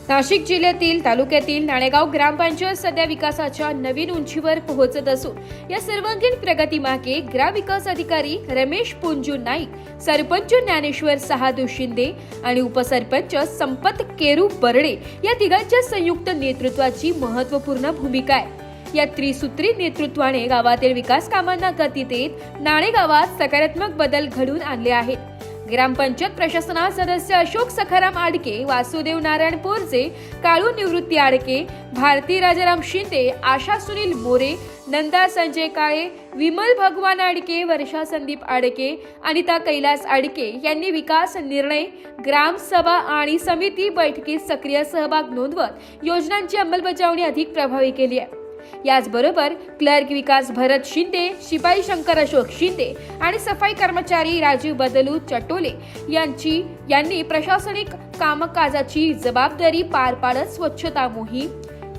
नाशिक जिल्ह्यातील तालुक्यातील नाणेगाव ग्रामपंचायत सध्या विकासाच्या नवीन उंचीवर पोहोचत असून या सर्वांगीण प्रगतीमागे ग्रामविकास अधिकारी रमेश पुंजू नाईक, सरपंच ज्ञानेश्वर सहादू शिंदे आणि उपसरपंच संपत केरू बर्डे या तिघांच्या संयुक्त नेतृत्वाची महत्त्वपूर्ण भूमिका आहे। या त्रिसूत्री नेतृत्वाने गावातील विकास कामांना गती देत नाणेगावात सकारात्मक बदल घडवून आणले आहेत। ग्रामपंचायत प्रशासनात सदस्य अशोक सखाराम आडके, वासुदेव नारायण पोरजे, काळू निवृत्ती आडके, भारती राजाराम शिंदे, आशा सुनील मोरे, नंदा संजय काळे, विमल भगवान आडके, वर्षा संदीप आडके, अनिता कैलास आडके यांनी विकास निर्णय, ग्रामसभा आणि समिती बैठकीत सक्रिय सहभाग नोंदवत योजनांची अंमलबजावणी अधिक प्रभावी केली आहे। याचबरोबर क्लर्क विकास भरत शिंदे, शिपाई शंकर अशोक शिंदे आणि सफाई कर्मचारी राजीव बदलू चटोले यांनी प्रशासनिक कामकाजाची जबाबदारी पार पाडत स्वच्छता मोहीम,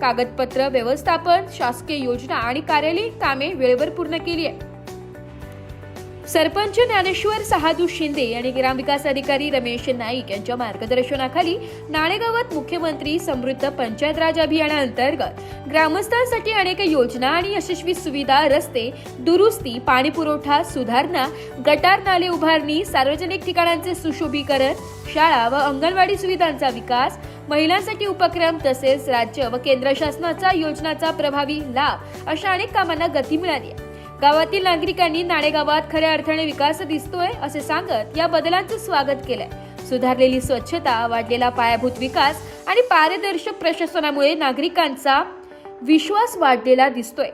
कागदपत्र व्यवस्थापन, शासकीय योजना आणि कार्यालयीन कामे वेळेवर पूर्ण केली आहे। सरपंच ज्ञानेश्वर सहादू शिंदे आणि ग्रामविकास अधिकारी रमेश नाईक यांच्या मार्गदर्शनाखाली नाणेगावात मुख्यमंत्री समृद्ध पंचायत राज अभियानाअंतर्गत ग्रामस्थांसाठी अनेक योजना आणि यशस्वी सुविधा, रस्ते दुरुस्ती, पाणी पुरवठा सुधारणा, गटार नाले उभारणी, सार्वजनिक ठिकाणांचे सुशोभीकरण, शाळा व अंगणवाडी सुविधांचा विकास, महिलांसाठी उपक्रम तसेच राज्य व केंद्र शासनाच्या योजनांचा प्रभावी लाभ अशा अनेक कामांना गती मिळाली आहे। गावातील नागरिकांनी नाणेगावात खऱ्या अर्थाने विकास दिसतोय असे सांगत या बदलांचे स्वागत केलंय। सुधारलेली स्वच्छता, वाढलेला पायाभूत विकास आणि पारदर्शक प्रशासनामुळे नागरिकांचा विश्वास वाढलेला दिसतोय।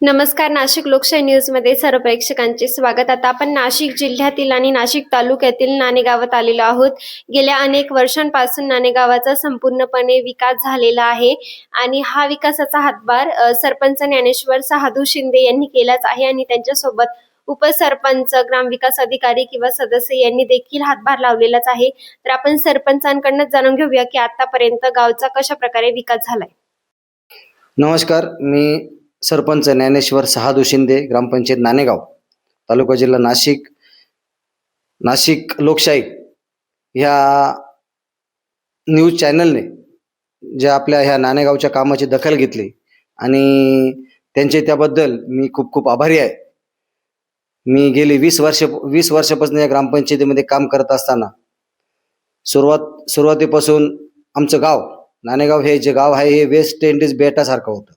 नमस्कार, नाशिक लोकशाही न्यूज मध्ये सर्व प्रेक्षकांचे स्वागत। आता आपण नाशिक जिल्ह्यातील आणि नाशिक तालुक्यातील नाणेगावात आलेलो आहोत। गेल्या अनेक वर्षांपासून नाणेगावाचा संपूर्णपणे विकास झालेला आहे आणि हा विकासाचा हातभार सरपंच ज्ञानेश्वर सहादू शिंदे यांनी केलाच आहे आणि त्यांच्यासोबत उपसरपंच, ग्रामविकास अधिकारी किंवा सदस्य यांनी देखील हातभार लावलेलाच आहे। तर आपण सरपंचांकडून जाणून घेऊया की आतापर्यंत गावचा कशा प्रकारे विकास झालाय। नमस्कार, मी सरपंच ज्ञानेश्वर सहादू शिंदे, ग्रामपंचायत नाणेगाव, तालुका जिल्हा नाशिक। नाशिक लोकशाही ह्या न्यूज चॅनलने ज्या आपल्या ह्या नाणेगावच्या कामाची दखल घेतली आणि त्यांचे त्याबद्दल मी खूप खूप आभारी आहे। मी गेली 20 वर्षापासून या ग्रामपंचायतीमध्ये काम करत असताना सुरुवातीपासून आमचं गाव नाणेगाव हे जे गाव आहे हे वेस्ट इंडिज बेटासारखं होतं।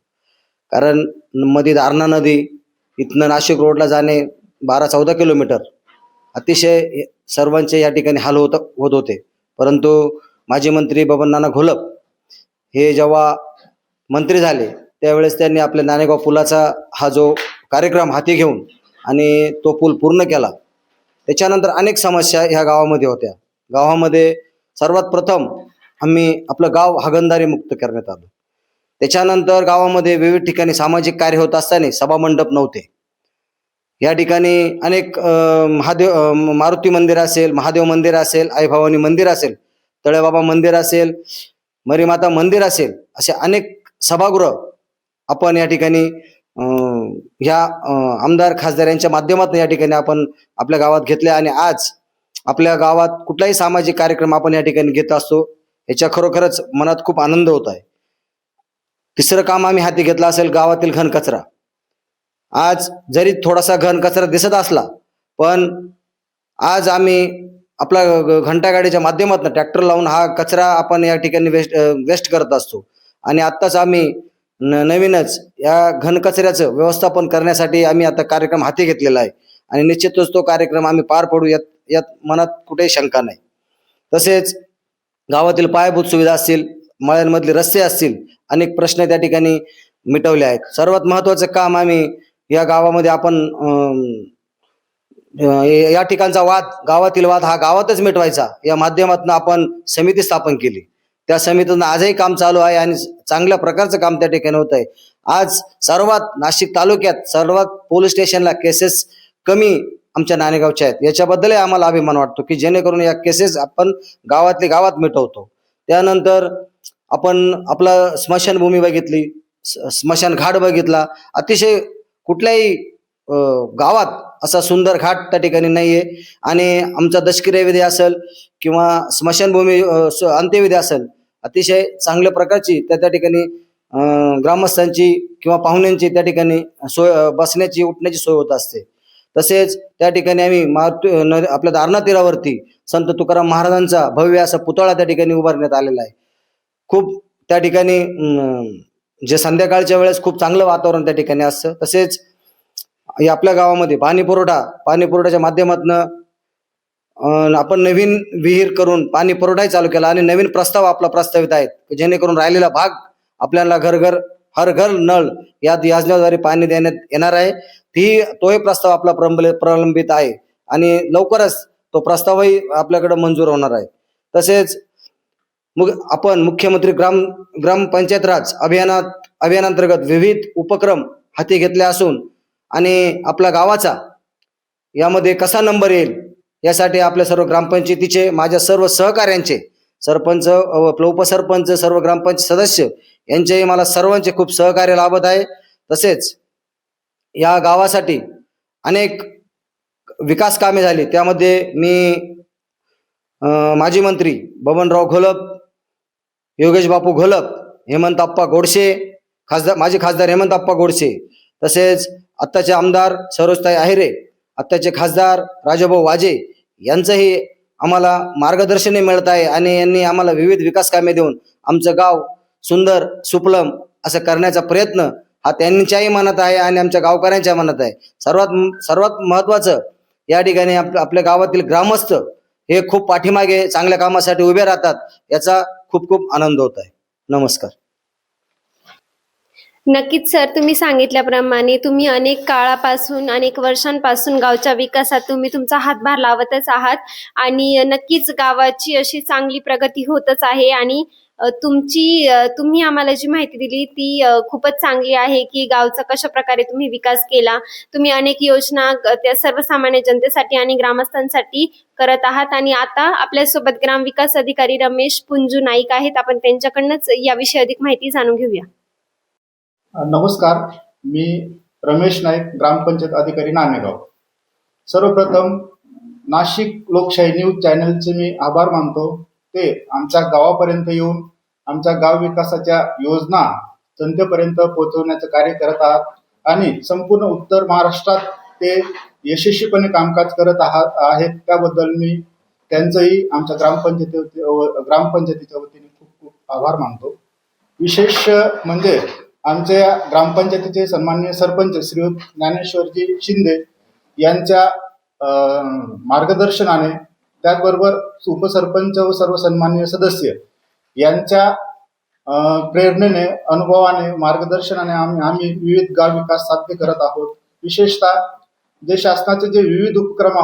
कारण मध्ये दारणा नदी, इथनं नाशिक रोडला जाणे 12-14 किलोमीटर, अतिशय सर्वांचे या ठिकाणी हाल होत होते। परंतु माजी मंत्री बबननाना घोलप हे जेव्हा मंत्री झाले त्यावेळेस त्यांनी आपल्या नाणेगाव पुलाचा हा जो कार्यक्रम हाती घेऊन आणि तो पूल पूर्ण केला। त्याच्यानंतर अनेक समस्या ह्या गावामध्ये होत्या। गावामध्ये सर्वात प्रथम आम्ही आपलं गाव हागणदारी मुक्त करण्यात आलं। त्याच्यानंतर गावामध्ये विविध ठिकाणी सामाजिक कार्य होत असताना सभामंडप नव्हते। या ठिकाणी अनेक मारुती मंदिर असेल, महादेव मंदिर असेल, आई भवानी मंदिर असेल, तळेबाबा मंदिर असेल, मरीमाता मंदिर असेल, असे अनेक सभागृह आपण या ठिकाणी ह्या आमदार खासदार यांच्या माध्यमातून या ठिकाणी आपण आपल्या गावात घेतले आणि आज आपल्या गावात कुठलाही सामाजिक कार्यक्रम आपण या ठिकाणी घेत असतो। याच्या खरोखरच मनात खूप आनंद होत आहे। तिसरं काम आम्ही हाती घेतलं असेल गावातील घनकचरा। आज जरी थोडासा घनकचरा दिसत असला पण आज आम्ही आपला घंटागाडीच्या माध्यमातून ट्रॅक्टर लावून हा कचरा आपण या ठिकाणी वेस्ट करत असतो आणि आत्ताच आम्ही नवीनच या घनकचऱ्याचं व्यवस्थापन करण्यासाठी आम्ही आता कार्यक्रम हाती घेतलेला आहे आणि निश्चितच तो कार्यक्रम आम्ही पार पाडू यात मनात कुठेही शंका नाही। तसेच गावातील पायाभूत सुविधा असतील, मळ्यांमधले रस्ते असतील, अनेक प्रश्न त्या ठिकाणी मिटवले आहेत। सर्वात महत्त्वाचं काम आम्ही या गावामध्ये आपण या ठिकाणचा गावातील वाद हा गावातच मिटवायचा या माध्यमातून आपण समिती स्थापन केली। त्या समितीतून आजही काम चालू आहे आणि चांगल्या प्रकारचं काम त्या ठिकाणी होत आहे। आज सर्वात नाशिक तालुक्यात सर्वात पोलीस स्टेशनला केसेस कमी आमच्या नाणेगावच्या आहेत। याच्याबद्दलही आम्हाला अभिमान वाटतो की जेणेकरून या केसेस आपण गावातल्या गावात मिटवतो। त्यानंतर आपण आपला स्मशानभूमी बघितली, स्मशान घाट बघितला। अतिशय कुठल्याही गावात असा सुंदर घाट त्या ठिकाणी नाहीये आणि आमचा दशकिरी विधी असेल किंवा स्मशानभूमी अंत्यविधी असेल अतिशय चांगल्या प्रकारची त्या ठिकाणी ग्रामस्थांची किंवा पाहुण्यांची त्या ठिकाणी सोय, बसण्याची उठण्याची सोय होत असते. तसेच त्या ठिकाणी आम्ही आपल्या दारणा तीरावरती संत तुकाराम महाराजांचा भव्य असा पुतळा त्या ठिकाणी उभारण्यात आलेला आहे. खूप त्या ठिकाणी जे संध्याकाळच्या वेळेस खूप चांगलं वातावरण त्या ठिकाणी असतं. तसेच आपल्या गावामध्ये पाणीपुरवठ्याच्या माध्यमातून आपण नवीन विहीर करून पाणी पुरवठाही चालू केला आणि नवीन प्रस्ताव आपला प्रस्तावित आहेत, जेणेकरून राहिलेला भाग आपल्याला हर घर नळ या योजनेद्वारे पाणी देण्यात येणार आहे. तोही प्रस्ताव आपला प्रलंबित आहे आणि लवकरच तो प्रस्तावही आपल्याकडे मंजूर होणार आहे. तसेच आपण मुख्यमंत्री ग्रामपंचायत राज अभियानांतर्गत विविध उपक्रम हाती घेतले असून आणि आपल्या गावाचा यामध्ये कसा नंबर येईल यासाठी आपल्या सर्व ग्रामपंचायतीचे, माझ्या सर्व सहकाऱ्यांचे, सरपंच, उपसरपंच, सर्व ग्रामपंचायत सदस्य यांचेही मला सर्वांचे खूप सहकार्य लाभत आहे. तसेच या गावासाठी अनेक विकास कामे झाली. त्यामध्ये मी माजी मंत्री बबनराव घोलप, योगेश बापू घोलप, हेमंतप्पा गोडसे, माजी खासदार हेमंतप्पा गोडसे, तसेच आत्ताचे आमदार सरोजताई आहेरे, आत्ताचे खासदार राजाभाऊ वाजे यांचंही आम्हाला मार्गदर्शनही मिळत आहे आणि यांनी आम्हाला विविध विकास कामे देऊन आमचं गाव सुंदर सुफलम असं करण्याचा प्रयत्न हा त्यांच्याही मनात आहे आणि आमच्या गावकऱ्यांच्या मनात आहे. सर्वात महत्त्वाचं या ठिकाणी आपल्या गावातील ग्रामस्थ हे खूप पाठीमागे चांगल्या कामासाठी उभे राहतात, याचा खूप खूप आनंद होत आहे. नमस्कार. नक्कीच सर, तुम्ही सांगितल्याप्रमाणे तुम्ही अनेक काळापासून, अनेक वर्षांपासून गावच्या विकासात तुम्ही तुमचा हातभार लावतच आहात आणि नक्कीच गावाची अशी चांगली प्रगती होतच आहे. आणि तुम्ही आम्हाला जी माहिती दिली ती खूपच चांगली आहे की गावचा कशा प्रकारे तुम्ही विकास केला. तुम्ही अनेक योजना त्या सर्वसामान्य जनतेसाठी आणि ग्रामस्थांसाठी करत आहात. आणि आता आपल्यासोबत ग्रामविकास अधिकारी रमेश पुंजू नाईक आहेत. आपण त्यांच्याकडनंच याविषयी अधिक माहिती जाणून घेऊया. नमस्कार, मी रमेश नाईक, ग्रामपंचायत अधिकारी नाणेगाव. सर्वप्रथम नाशिक लोकशाही न्यूज चॅनलचे मी आभार मानतो. ते आमच्या गावापर्यंत येऊन आमच्या गाव विकासाच्या योजना जनतेपर्यंत पोहोचवण्याचं कार्य करत आहात आणि संपूर्ण उत्तर महाराष्ट्रात ते यशस्वीपणे कामकाज करत आहेत. त्याबद्दल मी त्यांचंही आमच्या ग्रामपंचायतीच्या वतीने खूप खूप आभार मानतो. विशेष म्हणजे आमच्या ग्रामपंचायतीचे सन्माननीय सरपंच श्रीयुत ज्ञानेश्वरजी शिंदे यांच्या मार्गदर्शनाने, त्याचबरोबर उपसरपंच व सर्व सन्माननीय सदस्य यांच्या प्रेरणेने, अनुभवाने, मार्गदर्शनाने आम्ही विविध गाव विकास साध्य करत आहोत. विशेषतः जे शासनाचे जे विविध उपक्रम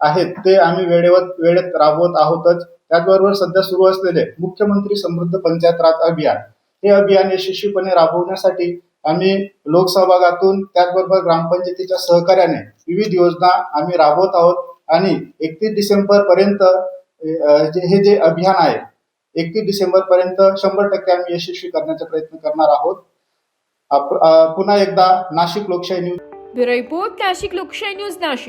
आहेत ते आम्ही वेळेत राबवत आहोतच. त्याचबरोबर सध्या सुरू असलेले मुख्यमंत्री समृद्ध पंचायत राज अभियान, हे अभियान यशस्वीपणे राबवण्यासाठी आम्ही लोकसहभागातून, त्याचबरोबर ग्रामपंचायतीच्या सहकार्याने विविध योजना आम्ही राबवत आहोत. आणि 31 डिसेंबर पर्यंत हे जे अभियान आहे, 31 डिसेंबर पर्यंत 100% आम्ही यशस्वी करण्याचा प्रयत्न करणार आहोत. पुन्हा एकदा नाशिक लोकशाही न्यूज ब्युरो रिपोर्ट, नाशिक लोकशाही न्यूज, नाशिक.